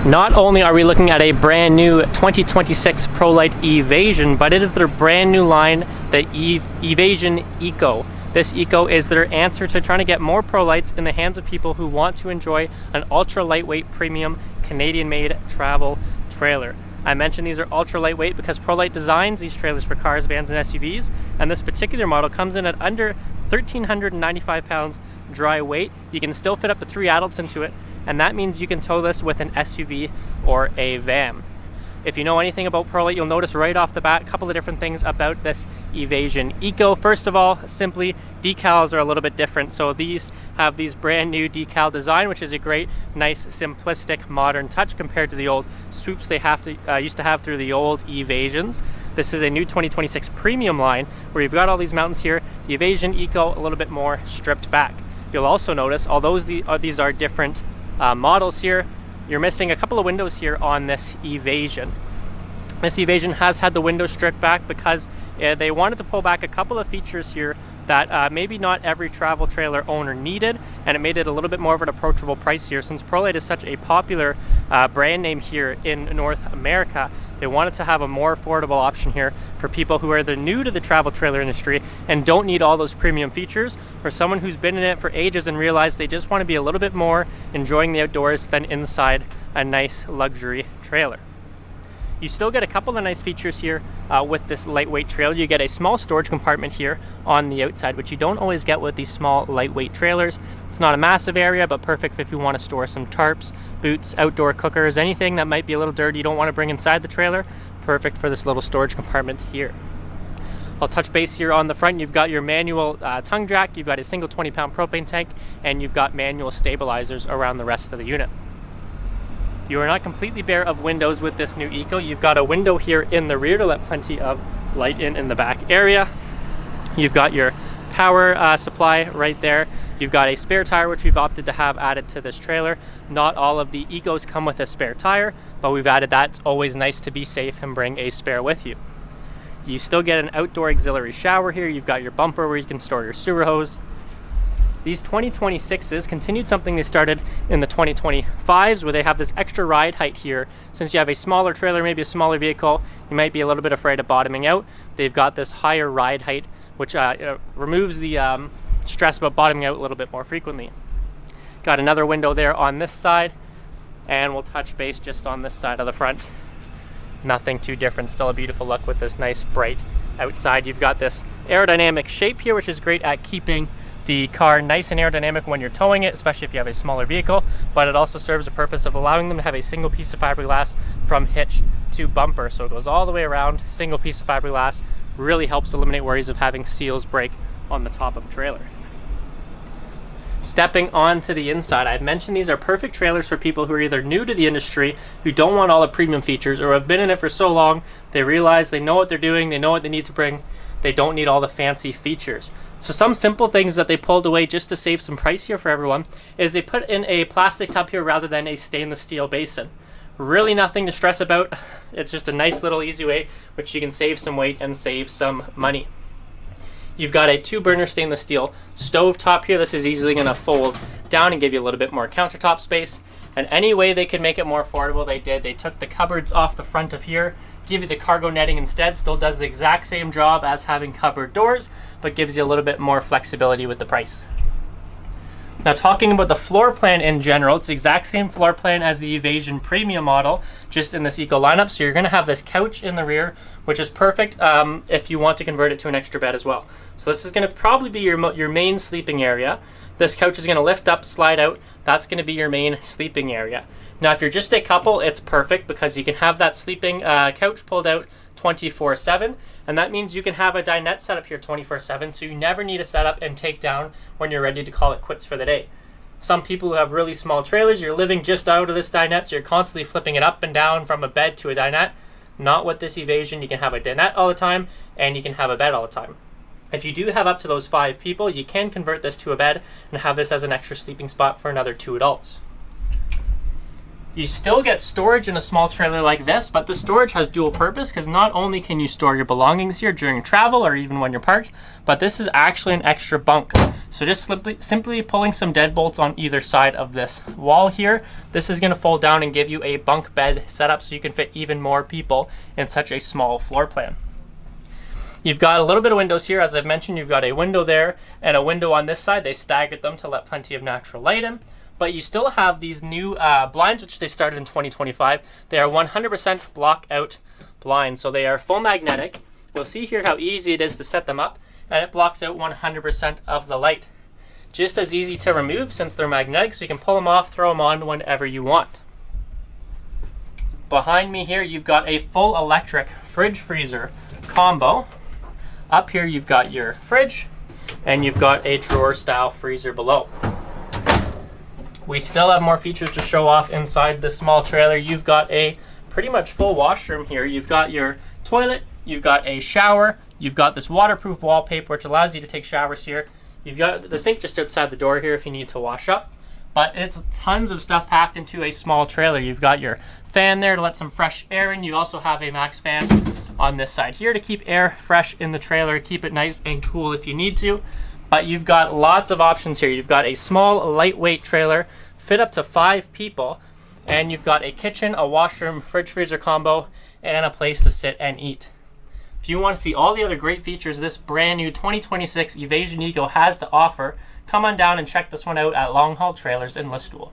Not only are we looking at a brand new 2026 Prolite Evasion, but it is their brand new line, the Evasion Eco. This Eco is their answer to trying to get more Prolites in the hands of people who want to enjoy an ultra lightweight premium Canadian-made travel trailer. I mentioned these are ultra lightweight because Prolite designs these trailers for cars, vans, and SUVs, and this particular model comes in at under 1,395 pounds dry weight. You can still fit up to 3 adults into it, and that means you can tow this with an SUV or a van. If you know anything about Prolite, you'll notice right off the bat a couple of different things about this Evasion Eco. First of all, simply decals are a little bit different. So these have these brand new decal design, which is a great, nice, simplistic, modern touch compared to the old swoops they used to have through the old Evasions. This is a new 2026 premium line where you've got all these mountains here. The Evasion Eco a little bit more stripped back. You'll also notice, although these are different models here, you're missing a couple of windows here on this Evasion. This Evasion has had the windows stripped back because they wanted to pull back a couple of features here that maybe not every travel trailer owner needed, and it made it a little bit more of an approachable price here. Since Prolite is such a popular brand name here in North America, they wanted to have a more affordable option here for people who are either new to the travel trailer industry and don't need all those premium features, or someone who's been in it for ages and realized they just want to be a little bit more enjoying the outdoors than inside a nice luxury trailer. You still get a couple of nice features here with this lightweight trailer. You get a small storage compartment here on the outside, which you don't always get with these small lightweight trailers. It's not a massive area, but perfect if you want to store some tarps, boots, outdoor cookers, anything that might be a little dirty you don't want to bring inside the trailer. Perfect for this little storage compartment here. I'll touch base here on the front. You've got your manual tongue jack, you've got a single 20-pound propane tank, and you've got manual stabilizers around the rest of the unit. You are not completely bare of windows with this new Eco. You've got a window here in the rear to let plenty of light in the back area. You've got your power supply right there. You've got a spare tire, which we've opted to have added to this trailer. Not all of the Ecos come with a spare tire, but we've added that. It's always nice to be safe and bring a spare with you. You still get an outdoor auxiliary shower here. You've got your bumper where you can store your sewer hose. These 2026s continued something they started in the 2025s, where they have this extra ride height here. Since you have a smaller trailer, maybe a smaller vehicle, you might be a little bit afraid of bottoming out. They've got this higher ride height, which removes the stress about bottoming out a little bit more frequently. Got another window there on this side, and we'll touch base just on this side of the front. Nothing too different, still a beautiful look with this nice bright outside. You've got this aerodynamic shape here, which is great at keeping the car nice and aerodynamic when you're towing it, especially if you have a smaller vehicle, but it also serves the purpose of allowing them to have a single piece of fiberglass from hitch to bumper. So it goes all the way around, single piece of fiberglass, really helps eliminate worries of having seals break on the top of a trailer. Stepping onto the inside, I've mentioned these are perfect trailers for people who are either new to the industry, who don't want all the premium features, or have been in it for so long, they realize they know what they're doing, they know what they need to bring, they don't need all the fancy features. So some simple things that they pulled away just to save some price here for everyone is they put in a plastic tub here rather than a stainless steel basin. Really nothing to stress about. It's just a nice little easy way which you can save some weight and save some money. You've got a 2-burner stainless steel stove top here. This is easily going to fold down and give you a little bit more countertop space. And any way they could make it more affordable, they did. They took the cupboards off the front of here, give you the cargo netting instead. Still does the exact same job as having cupboard doors, but gives you a little bit more flexibility with the price. Now, talking about the floor plan in general, it's the exact same floor plan as the Evasion Premium model, just in this Eco lineup. So you're going to have this couch in the rear, which is perfect if you want to convert it to an extra bed as well. So this is going to probably be your main sleeping area. This couch is going to lift up, slide out. That's going to be your main sleeping area. Now, if you're just a couple, it's perfect because you can have that sleeping couch pulled out 24/7, and that means you can have a dinette set up here 24/7, so you never need to set up and take down when you're ready to call it quits for the day. Some people who have really small trailers, you're living just out of this dinette, so you're constantly flipping it up and down from a bed to a dinette. Not with this Evasion. You can have a dinette all the time, and you can have a bed all the time. If you do have up to those 5 people, you can convert this to a bed and have this as an extra sleeping spot for another 2 adults. You still get storage in a small trailer like this, but the storage has dual purpose because not only can you store your belongings here during travel or even when you're parked, but this is actually an extra bunk. So just simply pulling some deadbolts on either side of this wall here, this is going to fold down and give you a bunk bed setup so you can fit even more people in such a small floor plan. You've got a little bit of windows here. As I've mentioned, you've got a window there and a window on this side. They staggered them to let plenty of natural light in. But you still have these new blinds, which they started in 2025. They are 100% block out blinds. So they are full magnetic. You'll see here how easy it is to set them up, and it blocks out 100% of the light. Just as easy to remove since they're magnetic, so you can pull them off, throw them on whenever you want. Behind me here, you've got a full electric fridge freezer combo. Up here, you've got your fridge, and you've got a drawer style freezer below. We still have more features to show off inside this small trailer. You've got a pretty much full washroom here. You've got your toilet, you've got a shower, you've got this waterproof wallpaper which allows you to take showers here. You've got the sink just outside the door here if you need to wash up. But it's tons of stuff packed into a small trailer. You've got your fan there to let some fresh air in. You also have a max fan on this side here to keep air fresh in the trailer, keep it nice and cool if you need to. But you've got lots of options here. You've got a small, lightweight trailer, fit up to 5 people, and you've got a kitchen, a washroom, fridge freezer combo, and a place to sit and eat. If you want to see all the other great features this brand new 2026 Evasion Eco has to offer, come on down and check this one out at Long Haul Trailers in Listowel.